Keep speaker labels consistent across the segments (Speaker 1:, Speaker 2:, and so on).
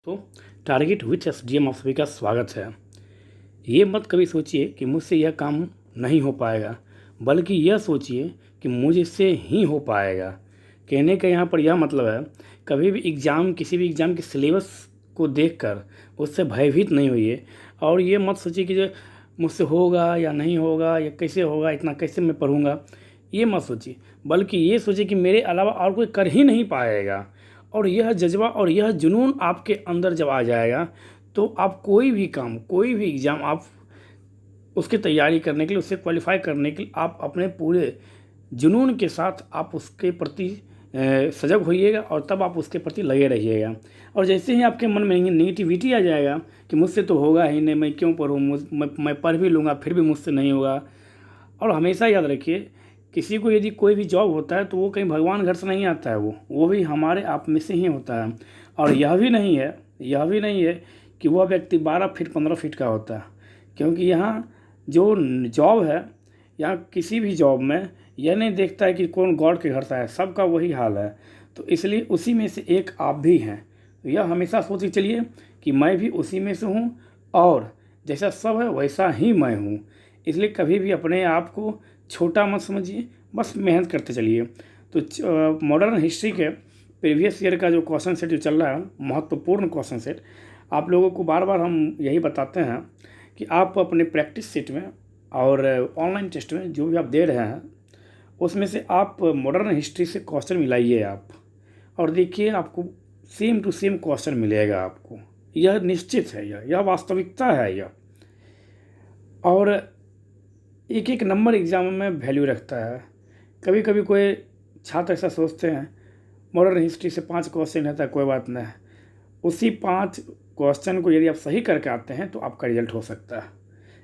Speaker 1: दोस्तों, target with SDM आप सभी का स्वागत है। ये मत कभी सोचिए कि मुझसे यह काम नहीं हो पाएगा, बल्कि यह सोचिए कि मुझसे ही हो पाएगा। कहने का यहाँ पर यह मतलब है, कभी भी किसी भी एग्ज़ाम के सिलेबस को देखकर उससे भयभीत नहीं होइए और ये मत सोचिए कि जो मुझसे होगा या नहीं होगा या कैसे होगा, इतना कैसे मैं पढ़ूँगा, ये मत सोचिए। बल्कि ये सोचिए कि मेरे अलावा और कोई कर ही नहीं पाएगा। और यह जज़्बा और यह जुनून आपके अंदर जब आ जाएगा तो आप कोई भी काम, कोई भी एग्ज़ाम आप उसकी तैयारी करने के लिए, उससे क्वालिफ़ाई करने के लिए आप अपने पूरे जुनून के साथ आप उसके प्रति सजग होइएगा और तब आप उसके प्रति लगे रहिएगा। और जैसे ही आपके मन में नेगेटिविटी आ जाएगा कि मुझसे तो होगा ही नहीं, मैं क्यों पढ़ूँ, मैं पढ़ भी लूँगा फिर भी मुझसे नहीं होगा। और हमेशा याद रखिए, किसी को यदि कोई भी जॉब होता है तो वो कहीं भगवान घर से नहीं आता है, वो भी हमारे आप में से ही होता है। और यह भी नहीं है कि वह व्यक्ति 12 फीट 15 फीट का होता है, क्योंकि यहाँ जो जॉब है, यहाँ किसी भी जॉब में यह नहीं देखता है कि कौन गॉड के घर से है, सबका वही हाल है। तो इसलिए उसी में से एक आप भी हैं। तो यह हमेशा सोच के चलिए कि मैं भी उसी में से हूँ और जैसा सब है वैसा ही मैं हूँ। इसलिए कभी भी अपने आप को छोटा मत समझिए, बस मेहनत करते चलिए। तो मॉडर्न हिस्ट्री के प्रीवियस ईयर का जो क्वेश्चन सेट जो चल रहा है, महत्वपूर्ण क्वेश्चन सेट, आप लोगों को बार बार हम यही बताते हैं कि आप अपने प्रैक्टिस सेट में और ऑनलाइन टेस्ट में जो भी आप दे रहे हैं उसमें से आप मॉडर्न हिस्ट्री से क्वेश्चन मिलाइए आप, और देखिए आपको सेम टू सेम क्वेश्चन मिलेगा आपको। यह निश्चित है, यह वास्तविकता है यह। और एक एक नंबर एग्ज़ाम में वैल्यू रखता है। कभी कभी कोई छात्र ऐसा सोचते हैं मॉडर्न हिस्ट्री से 5 क्वेश्चन रहता है, कोई बात नहीं, उसी 5 क्वेश्चन को यदि आप सही करके आते हैं तो आपका रिजल्ट हो सकता है।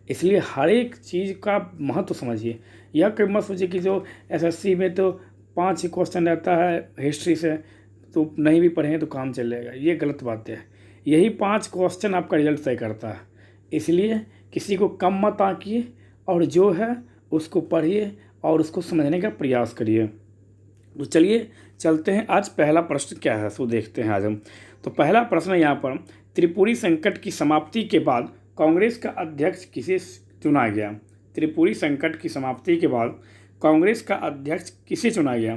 Speaker 1: इसलिए हर एक चीज़ का महत्व समझिए। यह कभी मत सोचिए कि जो एसएससी में तो 5 ही क्वेश्चन रहता है हिस्ट्री से, तो नहीं भी पढ़ेंगे तो काम चलेगा, ये गलत बात है। यही 5 क्वेश्चन आपका रिजल्ट तय करता है। इसलिए किसी को कम मत आंकिए और जो है उसको पढ़िए और उसको समझने का प्रयास करिए। तो चलिए चलते हैं, आज पहला प्रश्न क्या है सो देखते हैं आज हम। तो पहला प्रश्न है यहाँ पर, त्रिपुरी संकट की समाप्ति के बाद कांग्रेस का अध्यक्ष किसे चुना गया? त्रिपुरी संकट की समाप्ति के बाद कांग्रेस का अध्यक्ष किसे चुना गया?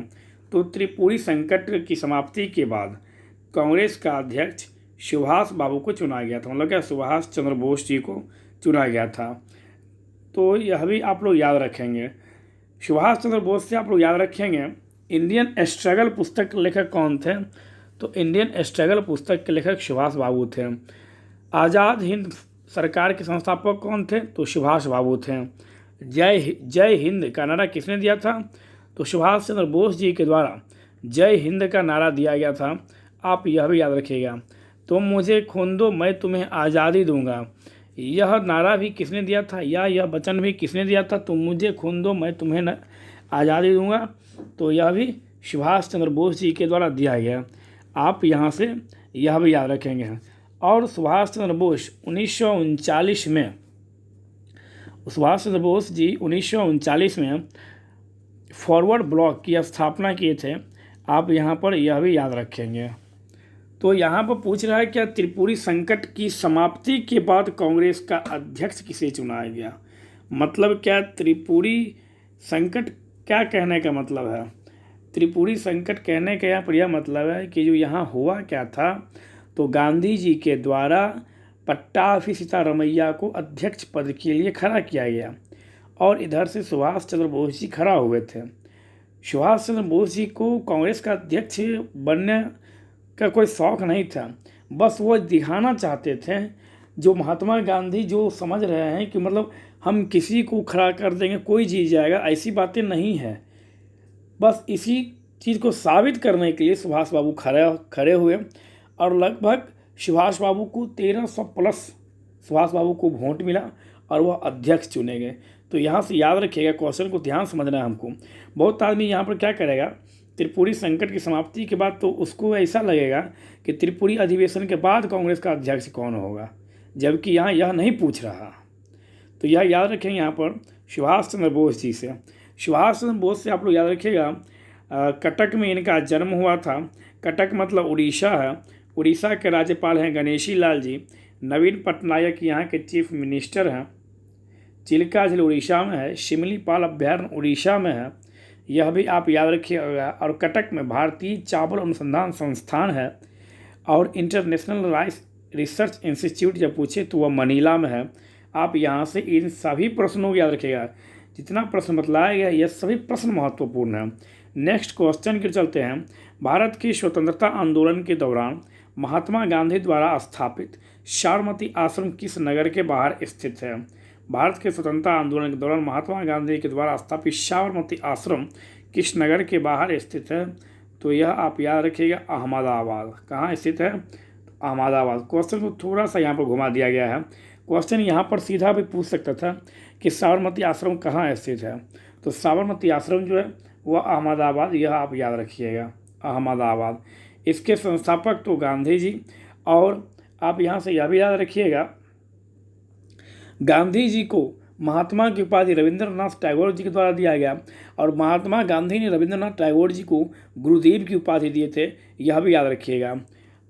Speaker 1: तो त्रिपुरी संकट की समाप्ति के बाद कांग्रेस का अध्यक्ष सुभाष बाबू को चुना गया था, मतलब क्या सुभाष चंद्र बोस जी को चुना गया था। तो यह भी आप लोग याद रखेंगे। सुभाष चंद्र बोस से आप लोग याद रखेंगे। इंडियन स्ट्रगल पुस्तक के लेखक कौन थे? तो इंडियन स्ट्रगल पुस्तक के लेखक सुभाष बाबू थे। आज़ाद हिंद सरकार के संस्थापक कौन थे? तो सुभाष बाबू थे। जय हिंद का नारा किसने दिया था? तो सुभाष चंद्र बोस जी के द्वारा जय हिंद का नारा दिया गया था। आप यह भी याद रखिएगा, तुम मुझे खून दो मैं तुम्हें आज़ादी दूंगा, यह नारा भी किसने दिया था, या यह वचन भी किसने दिया था? तुम मुझे खून दो मैं तुम्हें आज़ादी दूंगा। तो यह भी सुभाष चंद्र बोस जी के द्वारा दिया गया। आप यहाँ से यह भी याद रखेंगे। और सुभाष चंद्र बोस 1939 में, सुभाष चंद्र बोस जी 1939 में फॉरवर्ड ब्लॉक की स्थापना किए थे। आप यहाँ पर यह भी याद रखेंगे। तो यहाँ पर पूछ रहा है क्या त्रिपुरी संकट की समाप्ति के बाद कांग्रेस का अध्यक्ष किसे चुनाया गया? मतलब क्या त्रिपुरी संकट, क्या कहने का मतलब है? त्रिपुरी संकट कहने का यहाँ पर यह मतलब है कि जो यहाँ हुआ क्या था, तो गांधी जी के द्वारा पट्टाभी सीतारमैया को अध्यक्ष पद के लिए खड़ा किया गया और इधर से सुभाष चंद्र बोस जी खड़ा हुए थे। सुभाष चंद्र बोस जी को कांग्रेस का अध्यक्ष बनने का कोई शौक़ नहीं था, बस वो दिखाना चाहते थे, जो महात्मा गांधी जो समझ रहे हैं कि मतलब हम किसी को खड़ा कर देंगे कोई जीत जाएगा, ऐसी बातें नहीं है। बस इसी चीज़ को साबित करने के लिए सुभाष बाबू खड़े हुए और लगभग सुभाष बाबू को 1300 प्लस सुभाष बाबू को वोट मिला और वह अध्यक्ष चुने गए। तो यहाँ से याद रखिएगा, क्वेश्चन को ध्यान समझना है हमको। बहुत आदमी यहाँ पर क्या करेगा, त्रिपुरी संकट की समाप्ति के बाद तो उसको ऐसा लगेगा कि त्रिपुरी अधिवेशन के बाद कांग्रेस का अध्यक्ष कौन होगा, जबकि यहाँ यह नहीं पूछ रहा। तो यह याद रखेंगे यहाँ पर सुभाष चंद्र बोस जी से। सुभाष चंद्र बोस से आप लोग याद रखिएगा, कटक में इनका जन्म हुआ था। कटक मतलब उड़ीसा है। उड़ीसा के राज्यपाल हैं गणेशी लाल जी। नवीन पटनायक यहाँ के चीफ मिनिस्टर हैं। चिल्का झील उड़ीसा में है। शिमलीपाल अभ्यारण्य उड़ीसा में है, यह भी आप याद रखिएगा। और कटक में भारतीय चावल अनुसंधान संस्थान है। और इंटरनेशनल राइस रिसर्च इंस्टीट्यूट जब पूछे तो वह मनीला में है। आप यहाँ से इन सभी प्रश्नों को याद रखिएगा। जितना प्रश्न बतलाया गया यह सभी प्रश्न महत्वपूर्ण है। नेक्स्ट क्वेश्चन की चलते हैं। भारत की स्वतंत्रता आंदोलन के दौरान महात्मा गांधी द्वारा स्थापित साबरमती आश्रम किस नगर के बाहर स्थित है? भारत के स्वतंत्रता आंदोलन के दौरान महात्मा गांधी के द्वारा स्थापित साबरमती आश्रम किस नगर के बाहर स्थित है? तो यह आप याद रखिएगा अहमदाबाद। कहाँ स्थित है? अहमदाबाद। क्वेश्चन को थोड़ा सा यहाँ पर घुमा दिया गया है। क्वेश्चन यहाँ पर सीधा भी पूछ सकता था कि साबरमती आश्रम कहाँ स्थित है, तो साबरमती आश्रम जो है वह अहमदाबाद, यह आप याद रखिएगा अहमदाबाद। इसके संस्थापक तो गांधी जी। और आप यहाँ से यह भी याद रखिएगा गांधी जी को महात्मा की उपाधि रविंद्रनाथ टैगोर जी के द्वारा दिया गया। और महात्मा गांधी ने रविंद्रनाथ टैगोर जी को गुरुदेव की उपाधि दिए थे, यह भी याद रखिएगा।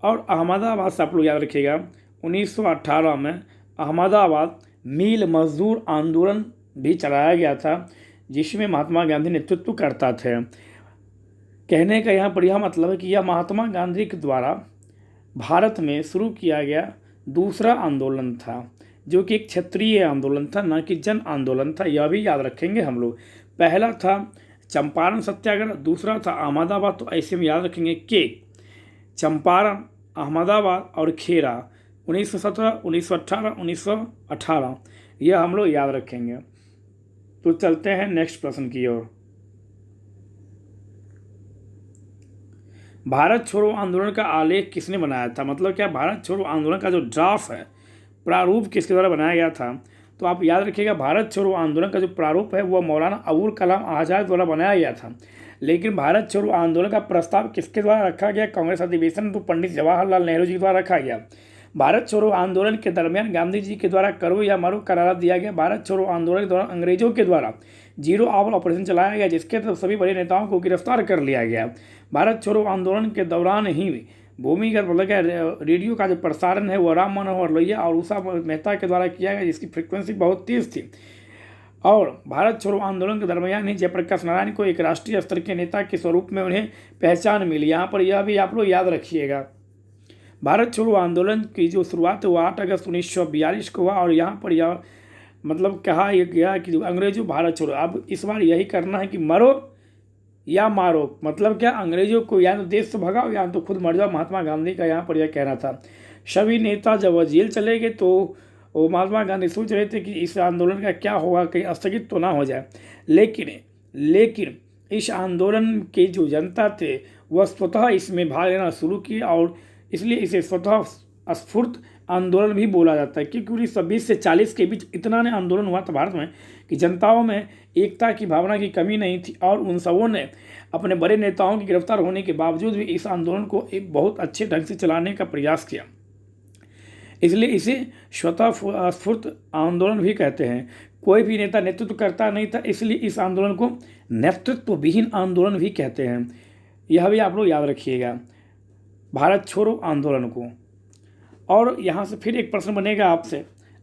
Speaker 1: और अहमदाबाद से आप लोग याद रखिएगा 1918 में अहमदाबाद मिल मजदूर आंदोलन भी चलाया गया था, जिसमें महात्मा गांधी नेतृत्व करता थे। कहने का यहाँ पर यह मतलब है कि यह महात्मा गांधी के द्वारा भारत में शुरू किया गया दूसरा आंदोलन था, जो कि एक क्षेत्रीय आंदोलन था, न कि जन आंदोलन था। यह भी याद रखेंगे हम लोग। पहला था चंपारण सत्याग्रह, दूसरा था अहमदाबाद। तो ऐसे में याद रखेंगे कि चंपारण, अहमदाबाद और खेरा 1917, 1918, 1918, यह हम लोग याद रखेंगे। तो चलते हैं नेक्स्ट प्रश्न की ओर। भारत छोड़ो आंदोलन का आलेख किसने बनाया था? मतलब क्या भारत छोड़ो आंदोलन का जो ड्राफ्ट है, प्रारूप किसके द्वारा बनाया गया था? तो आप याद रखिएगा भारत छोड़ो आंदोलन का जो प्रारूप है वह मौलाना अबुल कलाम आज़ाद द्वारा बनाया गया था। लेकिन भारत छोड़ो आंदोलन का प्रस्ताव किसके द्वारा रखा गया? कांग्रेस अधिवेशन तो पंडित जवाहरलाल नेहरू जी के द्वारा रखा गया। भारत छोड़ो आंदोलन के दरमियान गांधी जी के द्वारा करो या मरो करार दिया गया। भारत छोड़ो आंदोलन के दौरान अंग्रेजों के द्वारा जीरो आवर ऑपरेशन चलाया गया, जिसके तहत सभी बड़े नेताओं को गिरफ्तार कर लिया गया। भारत छोड़ो आंदोलन के दौरान ही भूमिगत मतलब क्या रेडियो का जो प्रसारण है वो राम मनोहर लोहिया और उषा मेहता के द्वारा किया गया, जिसकी फ्रिक्वेंसी बहुत तेज़ थी। और भारत छोड़ो आंदोलन के दरमियान ही जयप्रकाश नारायण को एक राष्ट्रीय स्तर के नेता के स्वरूप में उन्हें पहचान मिली। यहाँ पर यह भी आप लोग याद रखिएगा। भारत छोड़ो आंदोलन की जो शुरुआत है वो 8 अगस्त 1942 को हुआ। और यहाँ पर यह मतलब कहा गया कि जो अंग्रेजों भारत छोड़ो, अब इस बार यही करना है कि मरो या मारो। मतलब क्या, अंग्रेजों को या तो देश से भगाओ या तो खुद मर जाओ। महात्मा गांधी का यहाँ पर यह कहना था। सभी नेता जब वह जेल चले गए तो वो महात्मा गांधी सोच रहे थे कि इस आंदोलन का क्या होगा, कहीं स्थगित तो ना हो जाए। लेकिन इस आंदोलन के जो जनता थे वह स्वतः इसमें भाग लेना शुरू किए, और इसलिए इसे स्वतः स्फूर्त आंदोलन भी बोला जाता है। क्योंकि 1920 से 40 के बीच इतना ने आंदोलन हुआ था भारत में कि जनताओं में एकता की भावना की कमी नहीं थी। और उन सबों ने अपने बड़े नेताओं की गिरफ्तार होने के बावजूद भी इस आंदोलन को एक बहुत अच्छे ढंग से चलाने का प्रयास किया। इसलिए इसे स्वतः स्फूर्त आंदोलन भी कहते हैं। कोई भी नेता नेतृत्व करता नहीं था, इसलिए इस आंदोलन को नेतृत्व विहीन आंदोलन भी कहते हैं। यह भी आप लोग याद रखिएगा भारत छोड़ो आंदोलन को। और यहाँ से फिर एक प्रश्न बनेगा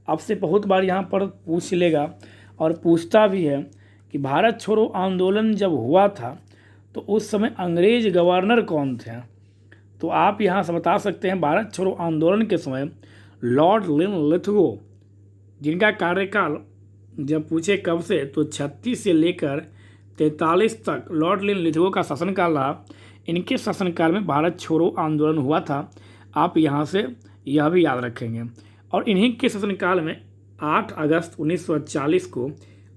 Speaker 1: आपसे बहुत बार यहाँ पर पूछ लेगा और पूछता भी है कि भारत छोड़ो आंदोलन जब हुआ था तो उस समय अंग्रेज गवर्नर कौन थे? तो आप यहाँ से बता सकते हैं भारत छोड़ो आंदोलन के समय लॉर्ड लिनलिथगो, जिनका कार्यकाल जब पूछे कब से तो 36 से लेकर 43 तक लॉर्ड लिनलिथगो का शासनकाल रहा। इनके शासनकाल में भारत छोड़ो आंदोलन हुआ था। आप यहाँ से यह भी याद रखेंगे। और इन्हीं के शासनकाल में 8 अगस्त 1940 को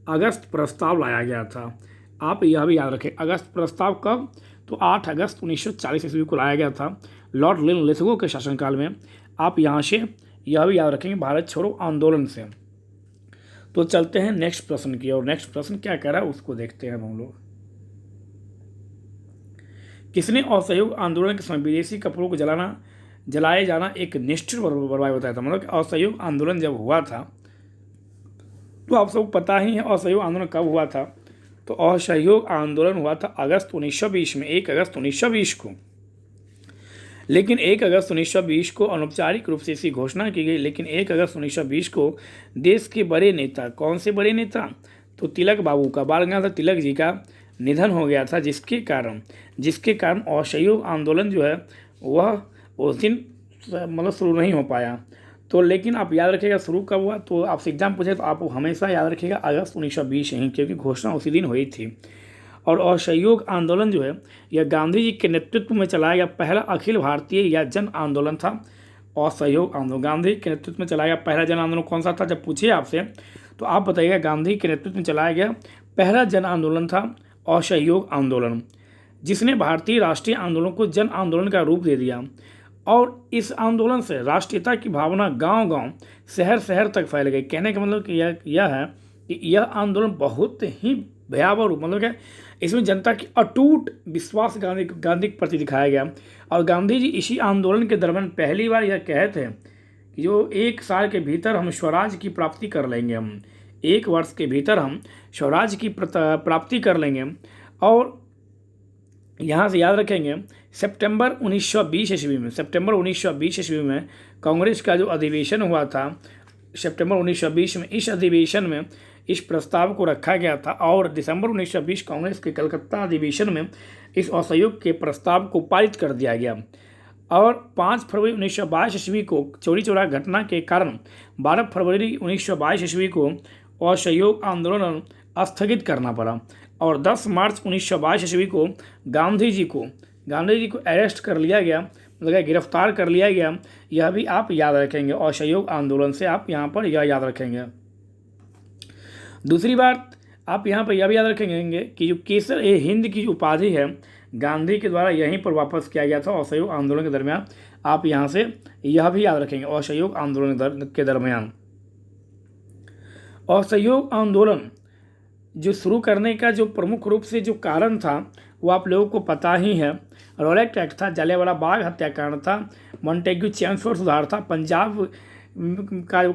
Speaker 1: अगस्त प्रस्ताव लाया गया था। आप यह भी याद रखें। अगस्त प्रस्ताव कब? तो 8 अगस्त 1940 ईस्वी को लाया गया था लॉर्ड लिनलिथगो के शासनकाल में। आप यहाँ से यह भी याद रखेंगे भारत छोड़ो आंदोलन से। तो चलते हैं नेक्स्ट प्रश्न की और नेक्स्ट प्रश्न क्या कह रहा है उसको देखते हैं हम लोग। किसने असहयोग आंदोलन के समय विदेशी कपड़ों को जलाए जाना एक निश्चित बर्बादी बताया था? मतलब असहयोग आंदोलन जब हुआ था तो आप सबको पता ही है असहयोग आंदोलन कब हुआ था। तो असहयोग आंदोलन हुआ था अगस्त 1920 में, 1 अगस्त 1920 को। लेकिन 1 अगस्त 1920 को अनौपचारिक रूप से इसकी घोषणा की गई। लेकिन 1 अगस्त 1920 को देश के बड़े नेता, कौन से बड़े नेता, तो तिलक बाबू का, बाल गंगाधर तिलक जी का निधन हो गया था, जिसके कारण असहयोग आंदोलन जो है वह उस दिन मतलब शुरू नहीं हो पाया। तो लेकिन आप याद रखिएगा शुरू कब हुआ, तो आपसे एग्जाम पूछे तो आप हमेशा याद रखिएगा अगस्त 1920 ही, क्योंकि घोषणा उसी दिन हुई थी। और असहयोग आंदोलन जो है यह गांधी जी के नेतृत्व में चलाया गया पहला अखिल भारतीय या जन आंदोलन था। असहयोग आंदोलन गांधी के नेतृत्व में चलाया गया पहला जन आंदोलन कौन सा था, जब पूछिए आपसे तो आप बताइएगा गांधी के नेतृत्व में चलाया गया पहला जन आंदोलन था असहयोग आंदोलन, जिसने भारतीय राष्ट्रीय आंदोलन को जन आंदोलन का रूप दे दिया। और इस आंदोलन से राष्ट्रीयता की भावना गांव-गांव, शहर-शहर तक फैल गई। कहने का मतलब कि यह है कि यह आंदोलन बहुत ही भयावह रूप, मतलब क्या, इसमें जनता की अटूट विश्वास गांधी के प्रति दिखाया गया। और गांधी जी इसी आंदोलन के दरमियान पहली बार यह कहे थे कि जो 1 साल के भीतर हम स्वराज की प्राप्ति कर लेंगे, हम 1 वर्ष के भीतर हम स्वराज की प्राप्ति कर लेंगे। और यहाँ से याद रखेंगे सितंबर 1920 ईस्वी में कांग्रेस का जो अधिवेशन हुआ था सितंबर 1920 में, इस अधिवेशन में इस प्रस्ताव को रखा गया था। और दिसंबर 1920 कांग्रेस के कलकत्ता अधिवेशन में इस असहयोग के प्रस्ताव को पारित कर दिया गया। और 5 फरवरी 1922 ईस्वी को चौरी चौरा घटना के कारण 12 फरवरी 1922 ईस्वी को असहयोग आंदोलन स्थगित करना पड़ा। और 10 मार्च 1922 ईस्वी को गांधी जी को अरेस्ट कर लिया गया, मतलब गिरफ्तार कर लिया गया। यह भी आप याद रखेंगे, असहयोग आंदोलन से आप यहाँ पर यह याद रखेंगे। दूसरी बात आप यहाँ पर यह भी याद रखेंगे कि जो केसर ए हिंद की उपाधि है गांधी के द्वारा यहीं पर वापस किया गया था असहयोग आंदोलन के दरमियान। आप यहाँ से यह भी याद रखेंगे असहयोग आंदोलन के दरमियान। असहयोग आंदोलन जो शुरू करने का जो प्रमुख रूप से जो कारण था वो आप लोगों को पता ही है। रॉलेट एक्ट था, जलियांवाला बाग हत्याकांड था, मॉन्टेग्यू चैम्सफोर्ड सुधार था, पंजाब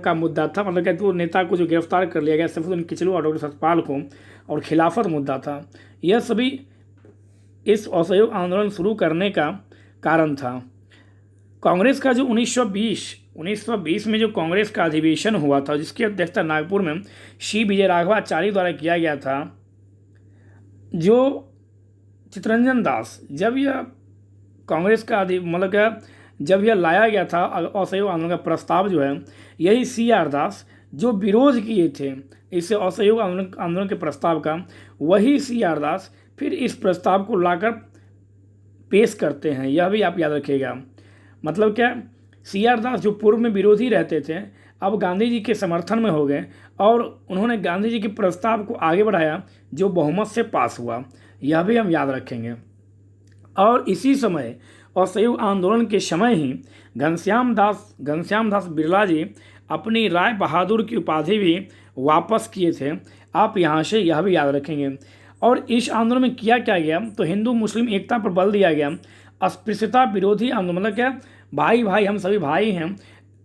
Speaker 1: का मुद्दा था, मतलब कि वो नेता को जो गिरफ्तार कर लिया गया सैफुद्दीन किचलू और डॉक्टर सतपाल को, और खिलाफत मुद्दा था। यह सभी इस असहयोग आंदोलन शुरू करने का कारण था। कांग्रेस का जो 1920 में जो कांग्रेस का अधिवेशन हुआ था, जिसकी अध्यक्षता नागपुर में सी विजयराघवाचार्य द्वारा किया गया था, जो चित्तरंजन दास, जब यह कांग्रेस का मतलब क्या जब यह लाया गया था असहयोग आंदोलन का प्रस्ताव जो है, यही CR दास जो विरोध किए थे इस असहयोग आंदोलन के प्रस्ताव का, वही CR दास फिर इस प्रस्ताव को लाकर पेश करते हैं। यह भी आप याद रखिएगा। मतलब क्या, CR दास जो पूर्व में विरोधी रहते थे अब गांधी जी के समर्थन में हो गए और उन्होंने गांधी जी के प्रस्ताव को आगे बढ़ाया जो बहुमत से पास हुआ। यह भी हम याद रखेंगे। और इसी समय असहयोग आंदोलन के समय ही घनश्याम दास बिरला जी अपनी राय बहादुर की उपाधि भी वापस किए थे। आप यहाँ से यह भी याद रखेंगे। और इस आंदोलन में किया क्या गया, तो हिंदू मुस्लिम एकता पर बल दिया गया। अस्पृश्यता विरोधी आंदोलन, मतलब क्या, भाई भाई हम सभी भाई हैं।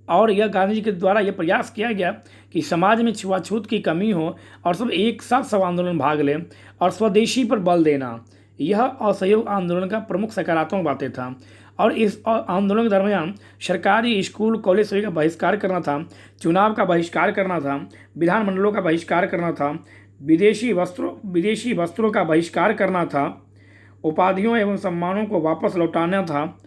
Speaker 1: और यह गांधी जी के द्वारा यह प्रयास किया गया कि समाज में छुआछूत की कमी हो और सब एक साथ सब आंदोलन भाग लें और स्वदेशी पर बल देना, यह असहयोग आंदोलन का प्रमुख सकारात्मक बातें था। और इस आंदोलन के दरमियान सरकारी स्कूल कॉलेज सभी का बहिष्कार करना था, चुनाव का बहिष्कार करना था, विधानमंडलों का बहिष्कार करना था, विदेशी वस्त्रों का बहिष्कार करना था, उपाधियों एवं सम्मानों को वापस लौटाना था,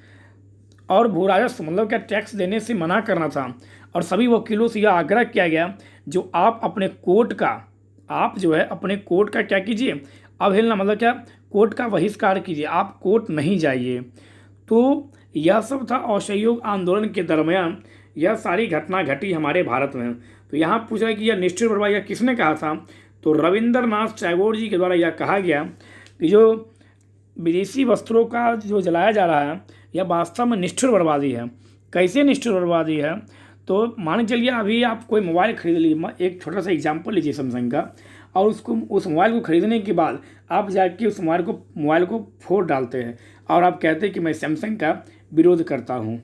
Speaker 1: और भू राजस्व मतलब क्या टैक्स देने से मना करना था। और सभी वकीलों से यह आग्रह किया गया जो आप अपने कोर्ट का क्या कीजिए, अवहेलना, मतलब क्या, कोर्ट का बहिष्कार कीजिए, आप कोर्ट नहीं जाइए। तो यह सब था असहयोग आंदोलन के दरमियान, यह सारी घटना घटी हमारे भारत में। तो यहाँ पूछा है कि यह निष्ठुर बर्बादी यह किसने कहा था, तो रविंद्रनाथ टैगोर जी के द्वारा यह कहा गया कि जो विदेशी वस्त्रों का जो जलाया जा रहा है यह वास्तव में निष्ठुर बर्बादी है। कैसे निष्ठुर बर्बादी है, तो मान के चलिए अभी आप कोई मोबाइल खरीद लीजिए, एक छोटा सा एग्जाम्पल लीजिए सैमसंग का, और उस मोबाइल को खरीदने के बाद आप जाके उस मोबाइल को फोड़ डालते हैं और आप कहते हैं कि मैं सैमसंग का विरोध करता हूँ।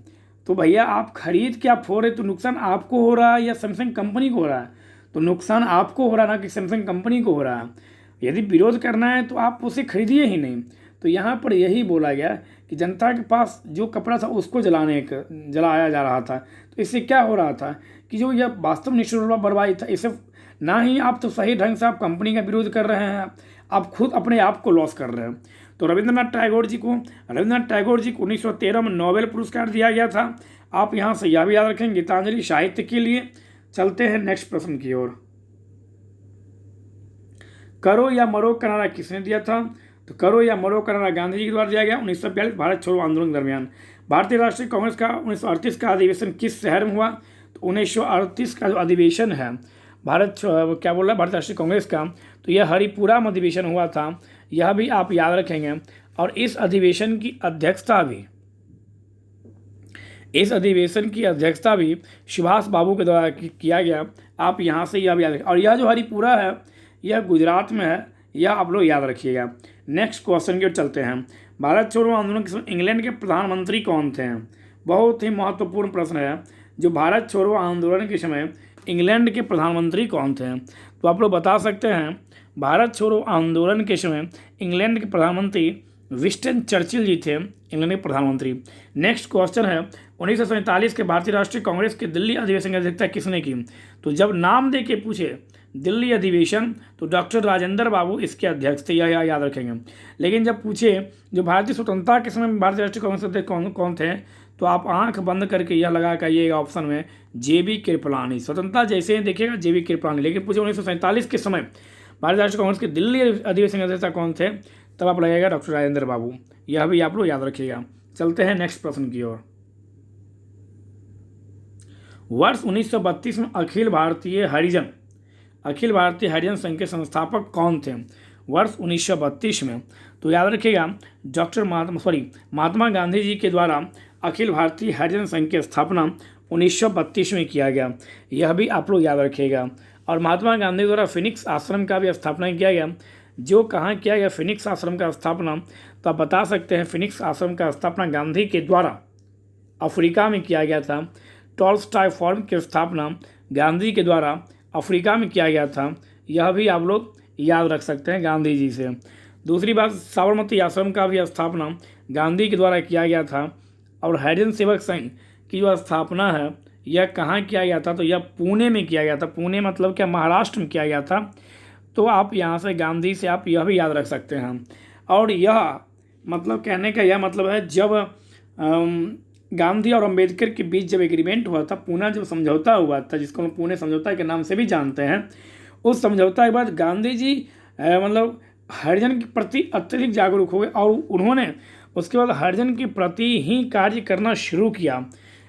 Speaker 1: तो भैया आप खरीद के आप फोड़ रहे, तो नुकसान आपको हो रहा है या सैमसंग कंपनी को हो रहा है? तो नुकसान आपको हो रहा है ना कि सैमसंग कंपनी को हो रहा है। यदि विरोध करना है तो आप उसे खरीदिए ही नहीं। तो यहाँ पर यही बोला गया कि जनता के पास जो कपड़ा था उसको जलाया जा रहा था। तो इससे क्या हो रहा था कि जो यह वास्तव निष्ठुर बर्बादी था, इसे ना ही आप तो सही ढंग से आप कंपनी का विरोध कर रहे हैं, आप खुद अपने आप को लॉस कर रहे हैं। तो रविंद्रनाथ टैगोर जी को 1913 में नोबेल पुरस्कार दिया गया था। आप यहाँ से यह भी याद रखें गीतांजलि साहित्य के लिए। चलते हैं नेक्स्ट प्रश्न की ओर। करो या मरो का नारा किसने दिया था? तो करो या मरो का नारा गांधी जी के द्वारा दिया गया 1942 भारत छोड़ो आंदोलन के दरमियान। भारतीय राष्ट्रीय कांग्रेस का 1938 का अधिवेशन किस शहर में हुआ? तो 1938 का जो अधिवेशन है भारतीय राष्ट्रीय कांग्रेस का, तो यह हरिपुरा में अधिवेशन हुआ था, यह भी आप याद रखेंगे। और इस अधिवेशन की अध्यक्षता भी सुभाष बाबू के द्वारा किया गया। आप यहाँ से यह भी याद रखें। और यह जो हरिपुरा है यह गुजरात में है, यह आप लोग याद रखिएगा। नेक्स्ट क्वेश्चन की ओर चलते हैं। भारत छोड़ो आंदोलन के समय इंग्लैंड के प्रधानमंत्री कौन थे? बहुत ही महत्वपूर्ण प्रश्न है। जो भारत छोड़ो आंदोलन के समय इंग्लैंड के प्रधानमंत्री कौन थे? तो आप लोग बता सकते हैं भारत छोड़ो आंदोलन के समय इंग्लैंड के प्रधानमंत्री विंस्टन चर्चिल जी थे, इंग्लैंड के प्रधानमंत्री। नेक्स्ट क्वेश्चन है 1947 के भारतीय राष्ट्रीय कांग्रेस के दिल्ली अधिवेशन की अध्यक्षता किसने की? तो जब नाम दे के पूछे दिल्ली अधिवेशन तो डॉक्टर राजेंद्र बाबू इसके अध्यक्ष थे, यह याद रखेंगे। लेकिन जब पूछे जो भारतीय स्वतंत्रता के समय भारतीय राष्ट्रीय कांग्रेस के अध्यक्ष कौन थे, तो आप आंख बंद करके यह लगा करिएगा ऑप्शन में JB कृपलानी। स्वतंत्रता जैसे ही देखिएगा JB कृपलानी। लेकिन पूछे 1947 के समय भारतीय राष्ट्रीय कांग्रेस के दिल्ली अधिवेशन के अध्यक्ष कौन थे, तब आप लगेगा डॉक्टर राजेंद्र बाबू। यह भी आप लोग याद रखिएगा। चलते हैं नेक्स्ट प्रश्न की ओर। वर्ष 1932 में अखिल भारतीय हरिजन संघ के संस्थापक कौन थे? वर्ष 1932 में, तो याद रखिएगा महात्मा गांधी जी के द्वारा अखिल भारतीय हरिजन संघ की स्थापना 1932 में किया गया, यह भी आप लोग याद रखिएगा। और महात्मा गांधी द्वारा फिनिक्स आश्रम का भी स्थापना किया गया। जो कहाँ किया गया फिनिक्स आश्रम का स्थापना, तो आप बता सकते हैं फिनिक्स आश्रम का स्थापना गांधी के द्वारा अफ्रीका में किया गया था। टॉल्स्टॉय फॉर्म की स्थापना गांधी के द्वारा अफ्रीका में किया गया था, यह भी आप लोग याद रख सकते हैं गांधी जी से। दूसरी बात, साबरमती आश्रम का भी स्थापना गांधी के द्वारा किया गया था। और हरिजन सेवक संघ की जो स्थापना है यह कहाँ किया गया था? तो यह पुणे में किया गया था। पुणे मतलब क्या, महाराष्ट्र में किया गया था। तो आप यहाँ से गांधी से आप यह भी याद रख सकते हैं। और यह मतलब कहने का यह मतलब है जब गांधी और अंबेडकर के बीच जब एग्रीमेंट हुआ था, पुणे जब समझौता हुआ था, जिसको हम पुणे समझौता के नाम से भी जानते हैं, उस समझौता के बाद गांधी जी मतलब हरिजन के प्रति अत्यधिक जागरूक हुए और उन्होंने उसके बाद हरिजन के प्रति ही कार्य करना शुरू किया।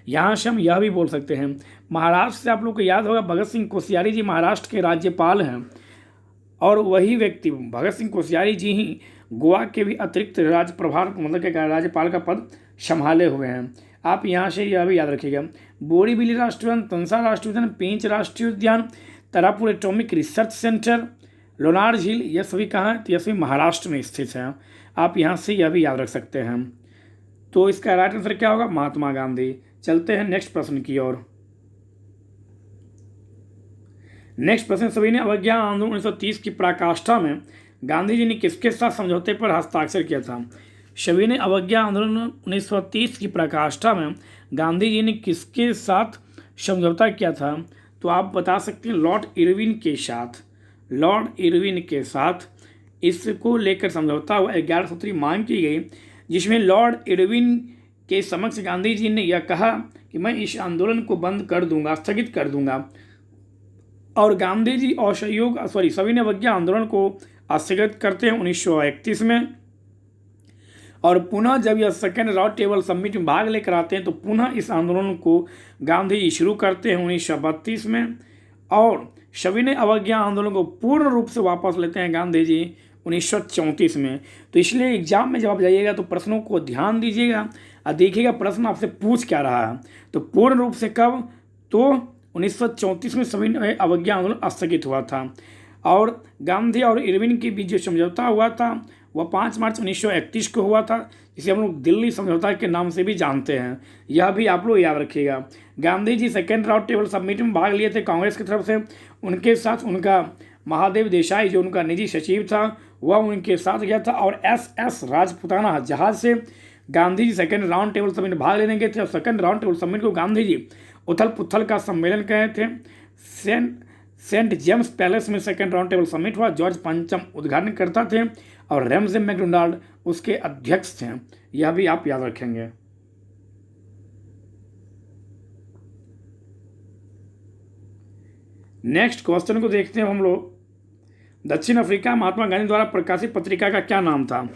Speaker 1: यहाँ से हम यह भी बोल सकते हैं, महाराष्ट्र से आप लोग को याद होगा भगत सिंह कोश्यारी जी महाराष्ट्र के राज्यपाल हैं, और वही व्यक्ति भगत सिंह कोश्यारी जी ही गोवा के भी अतिरिक्त राज्यपाल का पद संभाले हुए हैं। आप यहाँ से यह भी याद रखिएगा, बोरीवली राष्ट्रीय उद्यान, तंसा राष्ट्रीय उद्यान, पेंच राष्ट्रीय उद्यान, Tarapur atomic research centre, Lonar झील, यह सभी कहाँ है? तो यह सभी महाराष्ट्र में स्थित है। आप यहाँ से यह भी याद रख सकते हैं। तो इसका राइट आंसर क्या होगा? महात्मा गांधी। चलते हैं नेक्स्ट प्रश्न की ओर। नेक्स्ट प्रश्न, सविनय अवज्ञा आंदोलन 1930 की पराकाष्ठा में गांधी जी ने किसके साथ समझौते पर हस्ताक्षर किया था? सविनय अवज्ञा आंदोलन 1930 की पराकाष्ठा में गांधी जी ने किसके साथ समझौता किया था? तो आप बता सकते हैं लॉर्ड इरविन के साथ इसको लेकर समझौता हुआ। 11 सूत्री मांग की गई, जिसमें लॉर्ड इरविन के समक्ष गांधी जी ने यह कहा कि मैं इस आंदोलन को स्थगित कर दूंगा। और गांधी जी सविनय अवज्ञा आंदोलन को स्थगित करते हैं 1931 में। और पुनः जब यह सेकेंड राउंड टेबल समिट में भाग लेकर आते हैं तो पुनः इस आंदोलन को गांधी जी शुरू करते हैं 1932 में। और सविनय अवज्ञा आंदोलन को पूर्ण रूप से वापस लेते हैं गांधी जी 1934 में। तो इसलिए एग्जाम में जब आप जाइएगा तो प्रश्नों को ध्यान दीजिएगा और देखिएगा प्रश्न आपसे पूछ क्या रहा है। तो पूर्ण रूप से कब? तो 1934 में सविनय अवज्ञा आंदोलन स्थगित हुआ था। और गांधी और इरविन के बीच जो समझौता हुआ था वह 5 मार्च 1931 को हुआ था, जिसे हम लोग दिल्ली समझौता के नाम से भी जानते हैं। यह भी आप लोग याद रखिएगा। Gandhi ji second round table summit में भाग लिए थे कांग्रेस की तरफ से। उनके साथ उनका महादेव देसाई जो उनका निजी सचिव था वह उनके साथ गया था। और SS राजपुताना जहाज से Gandhi ji second round table summit में भाग लेने गए थे और सेकेंड राउंड टेबल समिट को गांधी जी उथल पुथल का सम्मेलन कहे थे। सेंट जेम्स पैलेस में सेकेंड राउंड टेबल समिट हुआ। जॉर्ज पंचम उद्घाटन करता थे और रैमजे मैकडोनाल्ड उसके अध्यक्ष थे। यह भी आप याद रखेंगे। नेक्स्ट क्वेश्चन को देखते हैं हम लोग। दक्षिण अफ्रीका महात्मा गांधी द्वारा प्रकाशित पत्रिका का क्या नाम था?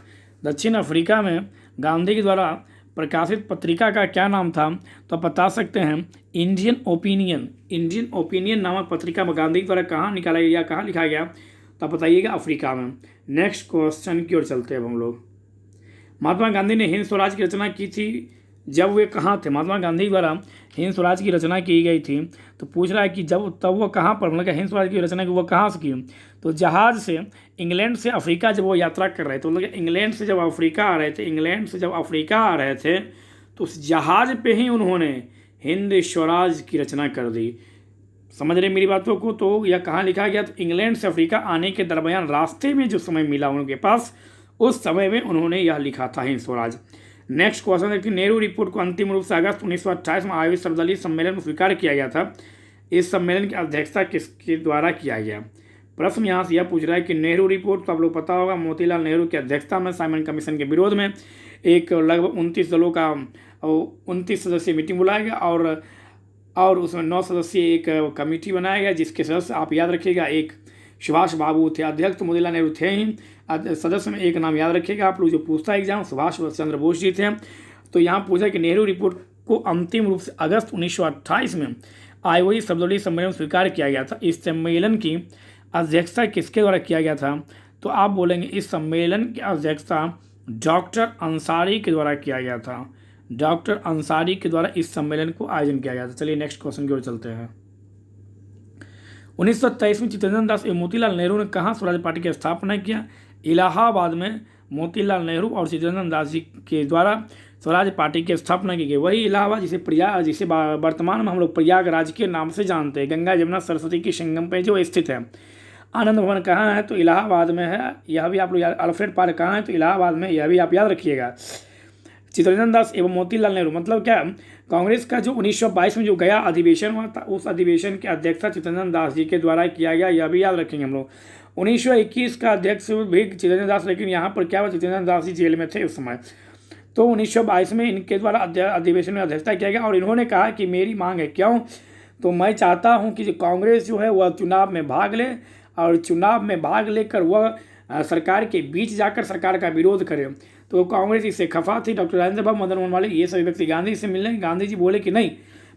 Speaker 1: दक्षिण अफ्रीका में गांधी के द्वारा प्रकाशित पत्रिका का क्या नाम था? तो आप बता सकते हैं इंडियन ओपिनियन। इंडियन ओपिनियन नामक पत्रिका गांधी के द्वारा कहाँ निकाला गया, कहाँ लिखा गया? तो आप बताइएगा अफ्रीका में। नेक्स्ट क्वेश्चन की ओर चलते हैं हम लोग। महात्मा गांधी ने हिंद स्वराज की रचना की थी जब वे कहाँ थे? महात्मा गांधी द्वारा हिंद स्वराज की रचना की गई थी। तो पूछ रहा है कि तब वो कहाँ पर, मतलब हिंद स्वराज की रचना की वो कहाँ से की? तो जहाज़ से इंग्लैंड से अफ्रीका जब वो यात्रा कर रहे थे, मतलब इंग्लैंड से जब अफ्रीका आ रहे थे तो उस जहाज़ पे ही उन्होंने हिंद स्वराज की रचना कर दी। समझ रहे मेरी बातों को? तो यह कहाँ लिखा गया? तो इंग्लैंड से अफ्रीका आने के दरमियान रास्ते में जो समय मिला उनके पास, उस समय में उन्होंने यह लिखा था हिंद स्वराज। नेक्स्ट क्वेश्चन देखिए। नेहरू रिपोर्ट को अंतिम रूप से अगस्त 1928 में आयोजित सर्वदलीय सम्मेलन में स्वीकार किया गया था। इस सम्मेलन की अध्यक्षता किसके द्वारा किया गया? प्रश्न यहाँ से यह पूछ रहा है कि नेहरू रिपोर्ट तो आप लोग पता होगा मोतीलाल नेहरू की अध्यक्षता में साइमन कमीशन के विरोध में एक लगभग 29 दलों का 29 सदस्यीय मीटिंग बुलाया गया और उसमें 9 सदस्यीय एक कमेटी बनाया गया, जिसके सदस्य आप याद रखिएगा, एक सुभाष बाबू थे अध्यक्ष, तो मोतीलाल नेहरू थे ही। सदस्य में एक नाम याद रखिएगा आप लोग, जो पूछता है एग्जाम, सुभाष चंद्र बोस जी थे। तो यहाँ पूछा कि नेहरू रिपोर्ट को अंतिम रूप से अगस्त 1928 में आयोजित सर्वदलीय सम्मेलन में स्वीकार किया गया था। इस सम्मेलन की अध्यक्षता किसके द्वारा किया गया था? तो आप बोलेंगे इस सम्मेलन की अध्यक्षता डॉक्टर अंसारी के द्वारा किया गया था। डॉक्टर अंसारी के द्वारा इस सम्मेलन को आयोजन किया गया था। चलिए नेक्स्ट क्वेश्चन की ओर चलते हैं। 1923 में चित्तरंजन दास एवं मोतीलाल नेहरू ने कहाँ स्वराज पार्टी की स्थापना किया? इलाहाबाद में मोतीलाल नेहरू और चित्तरंजन दास जी के द्वारा स्वराज पार्टी की स्थापना की गई। वही इलाहाबाद जिसे वर्तमान में हम लोग प्रयागराज के नाम से जानते हैं, गंगा जमुना सरस्वती के संगम पर जो स्थित है। आनंद भवन कहाँ है? तो इलाहाबाद में है। यह भी आप लोग याद। अल्फ्रेड पार्क कहाँ है? तो इलाहाबाद में। यह भी आप याद रखिएगा। चित्तरंजन दास एवं मोतीलाल नेहरू मतलब क्या? कांग्रेस का जो 1922 में जो गया अधिवेशन हुआ था, उस अधिवेशन की अध्यक्षता चित्तरंजन दास जी के द्वारा किया गया। यह भी याद रखेंगे हम लोग। 1921 का अध्यक्ष भी चित्तरंजन दास, लेकिन यहाँ पर क्या हुआ, चित्तरंजन दास जी जेल में थे उस समय। तो 1922 में इनके द्वारा अधिवेशन में अध्यक्षता किया गया और इन्होंने कहा कि मेरी मांग है। क्यों? तो मैं चाहता हूँ कि कांग्रेस जो है वह चुनाव में भाग ले और चुनाव में भाग लेकर वह सरकार के बीच जाकर सरकार का विरोध करे। तो कांग्रेस इससे खफा थी। डॉक्टर राजेंद्र बाबू, मदन मोहन वाले, ये सभी व्यक्ति गांधी से मिलने। गांधी जी बोले कि नहीं,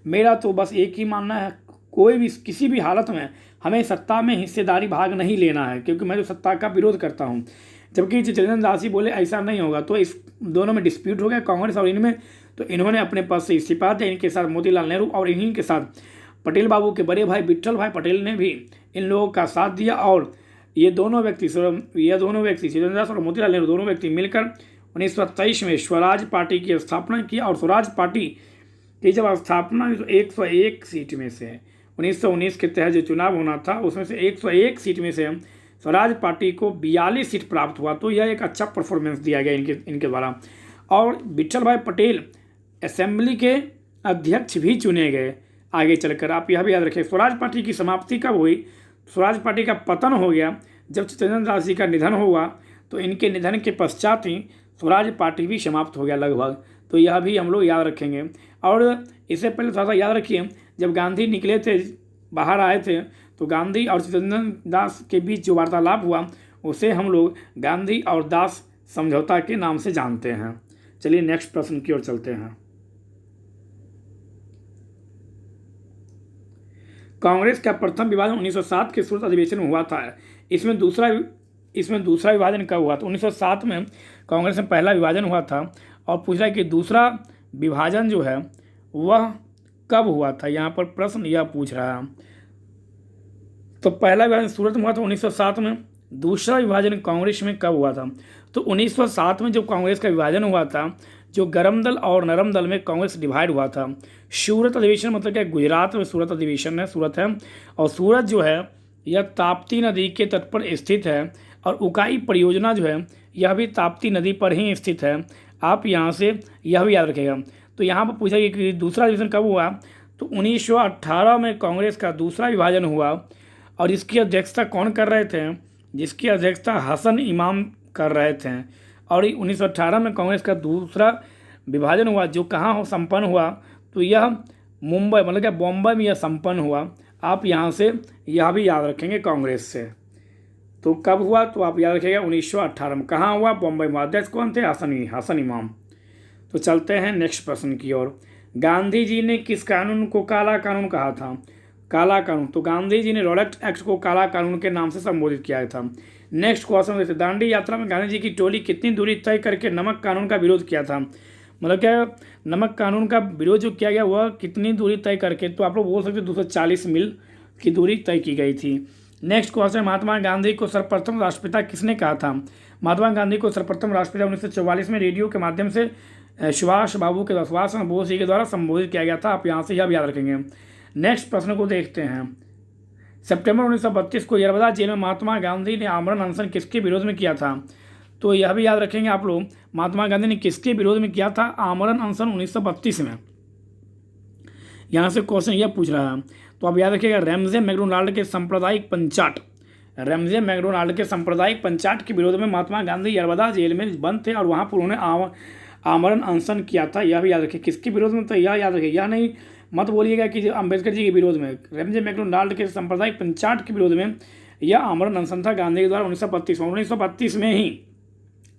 Speaker 1: मेरा तो बस एक ही मानना है, कोई भी किसी भी हालत में हमें सत्ता में हिस्सेदारी भाग नहीं लेना है, क्योंकि मैं तो सत्ता का विरोध करता हूँ। जबकि चित्तरंजन दास जी बोले ऐसा नहीं होगा। तो इस दोनों में डिस्प्यूट हो गया, कांग्रेस और इनमें। तो इन्होंने अपने पद से इस्तीफा दिया। इनके साथ मोतीलाल नेहरू और इन्हीं के साथ पटेल बाबू के बड़े भाई विट्ठल भाई पटेल ने भी इन लोगों का साथ दिया। और ये दोनों व्यक्ति चित्तरंजन दास और मोतीलाल नेहरू दोनों व्यक्ति मिलकर 1923 में स्वराज पार्टी की स्थापना की। और स्वराज पार्टी की जब स्थापना 101 सीट में से 1919 के तहत जो चुनाव होना था उसमें से 101 सीट में से स्वराज पार्टी को 42 सीट प्राप्त हुआ। तो यह एक अच्छा परफॉर्मेंस दिया गया इनके द्वारा। और विट्ठल भाई पटेल असेंबली के अध्यक्ष भी चुने गए आगे चलकर। आप यह भी याद रखें। स्वराज पार्टी की समाप्ति कब हुई? स्वराज पार्टी का पतन हो गया जब चित्तरंजन दास जी का निधन हुआ। तो इनके निधन के पश्चात ही स्वराज पार्टी भी समाप्त हो गया लगभग। तो यह भी हम लोग याद रखेंगे। और इससे पहले थोड़ा सा याद रखिए, जब गांधी निकले थे, बाहर आए थे, तो गांधी और चित्तरंजन दास के बीच जो वार्तालाप हुआ उसे हम लोग गांधी और दास समझौता के नाम से जानते हैं। चलिए नेक्स्ट प्रश्न की ओर चलते हैं। कांग्रेस का प्रथम विभाजन 1907 के सूरत अधिवेशन में हुआ था। इसमें दूसरा विभाजन कब हुआ? तो 1907 में कांग्रेस में पहला विभाजन हुआ था। और पूछ रहा है कि दूसरा विभाजन जो है वह कब हुआ था? यहाँ पर प्रश्न यह पूछ रहा है। तो पहला विभाजन सूरत में हुआ था 1907 में। दूसरा विभाजन कांग्रेस में कब हुआ था? तो 1907 में जब कांग्रेस का विभाजन हुआ था, जो गरम दल और नरम दल में कांग्रेस डिवाइड हुआ था। सूरत अधिवेशन मतलब क्या? गुजरात में सूरत अधिवेशन है, सूरत है। और सूरत जो है यह ताप्ती नदी के तट पर स्थित है। और उकाई परियोजना जो है यह भी ताप्ती नदी पर ही स्थित है। आप यहाँ से यह भी याद रखिएगा। तो यहाँ पर पूछा गया कि दूसरा अधिवेशन कब हुआ, तो 1918 में कांग्रेस का दूसरा विभाजन हुआ। और इसकी अध्यक्षता कौन कर रहे थे, जिसकी अध्यक्षता हसन इमाम कर रहे थे। और 1918 में कांग्रेस का दूसरा विभाजन हुआ जो कहाँ हो संपन्न हुआ, तो यह मुंबई मतलब क्या बॉम्बे में यह संपन्न हुआ। आप यहाँ से यह भी याद रखेंगे कांग्रेस से। तो कब हुआ, तो आप याद रखिएगा 1918 में। कहाँ हुआ, बॉम्बे में। अध्यक्ष कौन थे, हसन इमाम। तो चलते हैं नेक्स्ट प्रश्न की ओर। गांधी जी ने किस कानून को काला कानून कहा था, काला कानून। तो गांधी जी ने रॉलेट एक्ट को काला कानून के नाम से संबोधित किया था। नेक्स्ट क्वेश्चन देखते, दांडी यात्रा में गांधी जी की टोली कितनी दूरी तय करके नमक कानून का विरोध किया था। मतलब क्या नमक कानून का विरोध जो किया गया वह कितनी दूरी तय करके, तो आप लोग बोल सकते 240 मील की दूरी तय की गई थी। नेक्स्ट क्वेश्चन, महात्मा गांधी को सर्वप्रथम राष्ट्रपिता किसने कहा था। महात्मा गांधी को सर्वप्रथम राष्ट्रपिता 1944 में रेडियो के माध्यम से सुभाष चंद्र बोस जी के द्वारा संबोधित किया गया था। आप यहाँ से यह भी याद रखेंगे। नेक्स्ट प्रश्न को देखते हैं। सितंबर 1932 को यरवदा जेल में महात्मा गांधी ने आमरण अनशन किसके विरोध में किया था। तो यह भी याद रखेंगे आप लोग, महात्मा गांधी ने किसके विरोध में किया था आमरण अनशन 1932 में। यहाँ से क्वेश्चन यह पूछ रहा है, तो आप याद रखिएगा रैमजे मैकडोनाल्ड के सांप्रदायिक पंचाट, रैमजे मैकडोनाल्ड के सांप्रदायिक पंचाट के विरोध में महात्मा गांधी यरवदा जेल में बंद थे और वहाँ पर उन्होंने आमरण अनशन किया था। यह भी याद रखिए किसके विरोध में, तो यह याद रखिए, यह नहीं मत बोलिएगा कि अम्बेडकर जी के विरोध में। रैमजे मैकडोनाल्ड के सांप्रदायिक पंचाट के विरोध में यह आमरण अनशन था गांधी के द्वारा 1932 में ही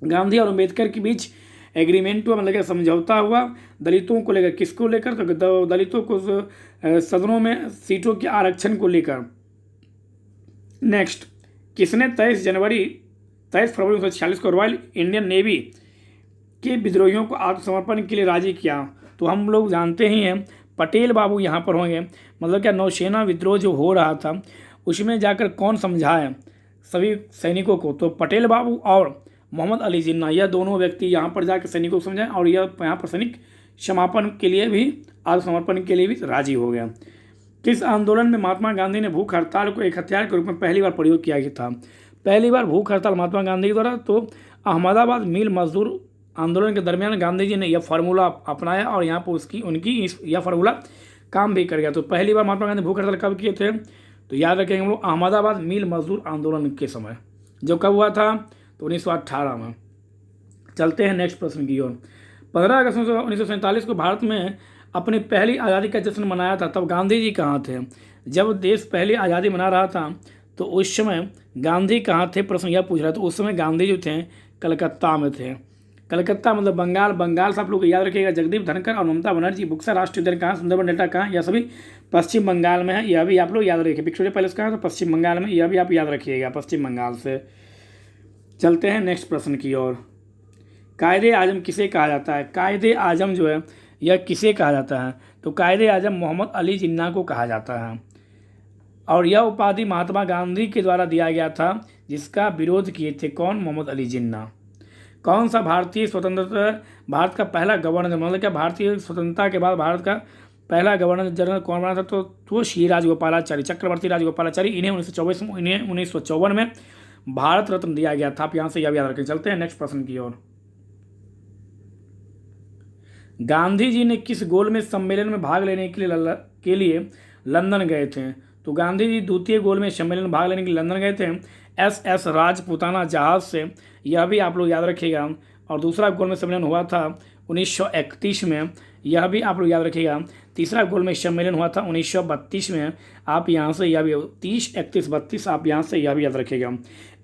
Speaker 1: गांधी और अम्बेडकर के बीच एग्रीमेंट हुआ, मतलब कि समझौता हुआ दलितों को लेकर। किसको लेकर, तो दलितों को सदनों में सीटों के आरक्षण को लेकर। नेक्स्ट, किसने 23 फरवरी 1946 को रॉयल इंडियन नेवी के विद्रोहियों को आत्मसमर्पण के लिए राजी किया। तो हम लोग जानते ही हैं पटेल बाबू यहाँ पर होंगे। मतलब क्या नौसेना विद्रोह जो हो रहा था उसमें जाकर कौन समझाए सभी सैनिकों को, तो पटेल बाबू और मोहम्मद अली जिन्ना, यह दोनों व्यक्ति यहाँ पर जाकर सैनिकों को समझाएं और यह यहाँ पर सैनिक क्षमापन के लिए भी आत्मसमर्पण के लिए भी राजी हो गया। किस आंदोलन में महात्मा गांधी ने भूख हड़ताल को एक हथियार के रूप में पहली बार प्रयोग किया गया था। पहली बार भूख हड़ताल महात्मा गांधी के द्वारा तो अहमदाबाद मिल मजदूर आंदोलन के दरमियान गांधी जी ने यह फार्मूला अपनाया और यहाँ पर यह फार्मूला काम भी कर गया। तो पहली बार महात्मा गांधी भूख हड़ताल कब किए थे, तो याद रखेंगे हम लोग अहमदाबाद मिल मजदूर आंदोलन के समय, जो कब हुआ था, तो 1918 में। चलते हैं नेक्स्ट प्रश्न की ओर। 15 अगस्त 1947 को भारत में अपनी पहली आज़ादी का जश्न मनाया था, तब गांधी जी कहाँ थे। जब देश पहली आज़ादी मना रहा था तो उस समय गांधी कहाँ थे, प्रश्न यह पूछ रहा है। तो उस समय गांधी जो थे कलकत्ता में थे। कलकत्ता मतलब बंगाल से आप लोग याद रखिएगा। जगदीप धनखड़ और ममता बनर्जी बुक्सा राष्ट्रीय उद्यान कहाँ, सुंदरबन डेल्टा कहाँ, यह सभी पश्चिम बंगाल में है। यह भी आप लोग याद रखिए। विक्टोरिया पैलेस कहाँ है, तो पश्चिम बंगाल में। यह भी आप याद रखिएगा पश्चिम बंगाल से। चलते हैं नेक्स्ट प्रश्न की ओर। कायदे आजम किसे कहा जाता है। कायदे आजम जो है यह किसे कहा जाता है, तो कायदे आजम मोहम्मद अली जिन्ना को कहा जाता है। और यह उपाधि महात्मा गांधी के द्वारा दिया गया था, जिसका विरोध किए थे कौन, मोहम्मद अली जिन्ना। कौन सा भारतीय भारत का पहला गवर्नर, मतलब क्या भारतीय स्वतंत्रता के बाद भारत का पहला गवर्नर जनरल कौन बना था, तो श्री राजगोपालाचारी, चक्रवर्ती राजगोपालाचारी। इन्हें 1954 में भारत रत्न दिया गया था। आप यहाँ से यह याद रखें। चलते हैं नेक्स्ट प्रश्न की ओर। गांधी जी ने किस गोलमेज सम्मेलन में भाग लेने के लिए लंदन गए थे, तो गांधी जी द्वितीय गोलमेज सम्मेलन में भाग लेने के लिए लंदन गए थे SS राजपूताना जहाज से। यह भी आप लोग याद रखिएगा। और दूसरा गोलमेज सम्मेलन हुआ था 1931 में, यह भी आप लोग याद रखिएगा। तीसरा गोलमेज सम्मेलन हुआ था 1932 में। आप यहाँ से यह भी 30, 31, 32 आप यहाँ से यह भी याद रखिएगा।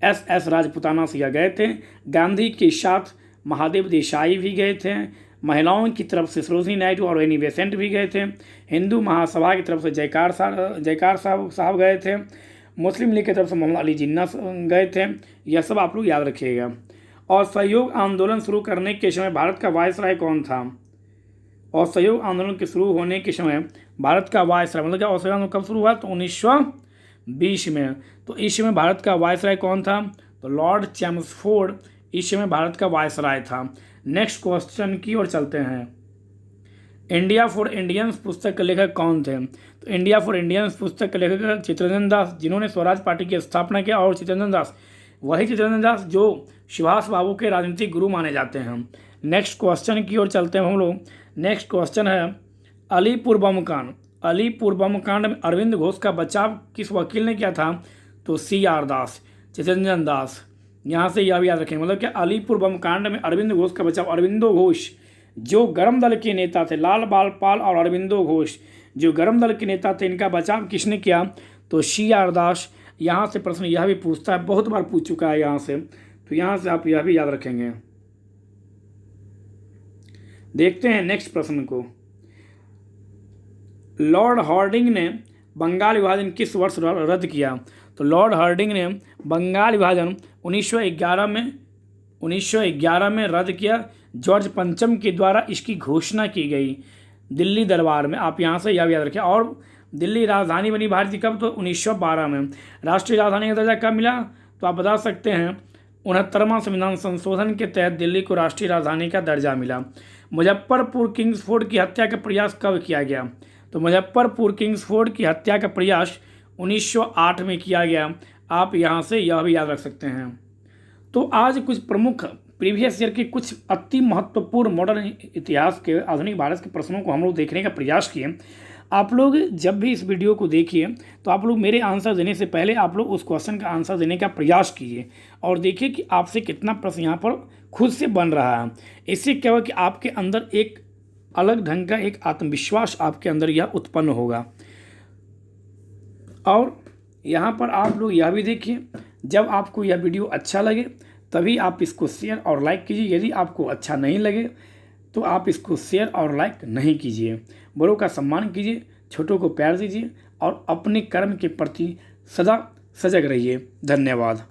Speaker 1: SS राजपूताना से यह गए थे। गांधी के साथ महादेव देसाई भी गए थे। महिलाओं की तरफ से सरोजिनी नायडू और एनी बेसेंट भी गए थे। हिंदू महासभा की जयकार साहब गए थे। मुस्लिम लीग की तरफ से मोहम्मद अली जिन्ना गए थे। यह सब आप लोग याद रखिएगा। और सहयोग आंदोलन शुरू करने के समय भारत का वायसराय कौन था। और सहयोग आंदोलन के शुरू होने के समय भारत का वायसराय, मतलब क्या असहयोग आंदोलन कब शुरू हुआ, तो 1920 में। तो इस समय भारत का वायसराय कौन था, तो लॉर्ड चैम्सफोर्ड इस समय भारत का वायसराय था। नेक्स्ट क्वेश्चन की ओर चलते हैं। इंडिया फॉर इंडियंस पुस्तक के लेखक कौन थे, तो इंडिया फॉर इंडियंस पुस्तक के लेखक चित्तरंजन दास, जिन्होंने स्वराज पार्टी की स्थापना किया। और चित्तरंजन दास वही चित्तरंजन दास जो सुभाष बाबू के राजनीतिक गुरु माने जाते हैं। नेक्स्ट क्वेश्चन की ओर चलते हैं हम लोग। नेक्स्ट क्वेश्चन है अलीपुर बम कांड। अलीपुर बम कांड में अरविंद घोष का बचाव किस वकील ने किया था? तो CR दास, चितरंजन दास। यहाँ से यह भी याद रखेंगे, मतलब कि अलीपुर बम कांड में अरविंद घोष का बचाव, अरविंदो घोष जो गर्म दल के नेता थे, लाल बाल पाल और अरविंदो घोष जो गर्म दल के नेता थे, इनका बचाव किसने किया? तो CR दास। यहाँ से प्रश्न यह भी पूछता है, बहुत बार पूछ चुका है यहाँ से, तो यहाँ से आप यह भी याद रखेंगे। देखते हैं नेक्स्ट प्रश्न को। लॉर्ड हार्डिंग ने बंगाल विभाजन किस वर्ष रद्द किया? तो लॉर्ड हार्डिंग ने बंगाल विभाजन 1911 में रद्द किया। जॉर्ज पंचम के द्वारा इसकी घोषणा की गई दिल्ली दरबार में। आप यहाँ से यह याद रखें। और दिल्ली राजधानी बनी भारत की कब? तो 1912 में। राष्ट्रीय राजधानी का दर्जा कब मिला? तो आप बता सकते हैं 69वां संविधान संशोधन के तहत दिल्ली को राष्ट्रीय राजधानी का दर्जा मिला। मुजफ्फरपुर किंग्सफोर्ड की हत्या का प्रयास कब किया गया? तो मुजफ्फरपुर किंग्सफोर्ड की हत्या का प्रयास 1908 में किया गया। आप यहाँ से यह भी याद रख सकते हैं। तो आज कुछ प्रमुख प्रीवियस ईयर के कुछ अति महत्वपूर्ण मॉडर्न इतिहास के आधुनिक भारत के प्रश्नों को हम लोग देखने का प्रयास किए। आप लोग जब भी इस वीडियो को देखिए तो आप लोग मेरे आंसर देने से पहले आप लोग उस क्वेश्चन का आंसर देने का प्रयास कीजिए और देखिए कि आपसे कितना प्रश्न यहाँ पर खुद से बन रहा है। इससे क्या होगा कि आपके अंदर एक अलग ढंग का एक आत्मविश्वास आपके अंदर यह उत्पन्न होगा। और यहाँ पर आप लोग यह भी देखिए, जब आपको यह वीडियो अच्छा लगे तभी आप इसको शेयर और लाइक कीजिए। यदि आपको अच्छा नहीं लगे तो आप इसको शेयर और लाइक नहीं कीजिए। बड़ों का सम्मान कीजिए, छोटों को प्यार दीजिए और अपने कर्म के प्रति सदा सजग रहिए। धन्यवाद।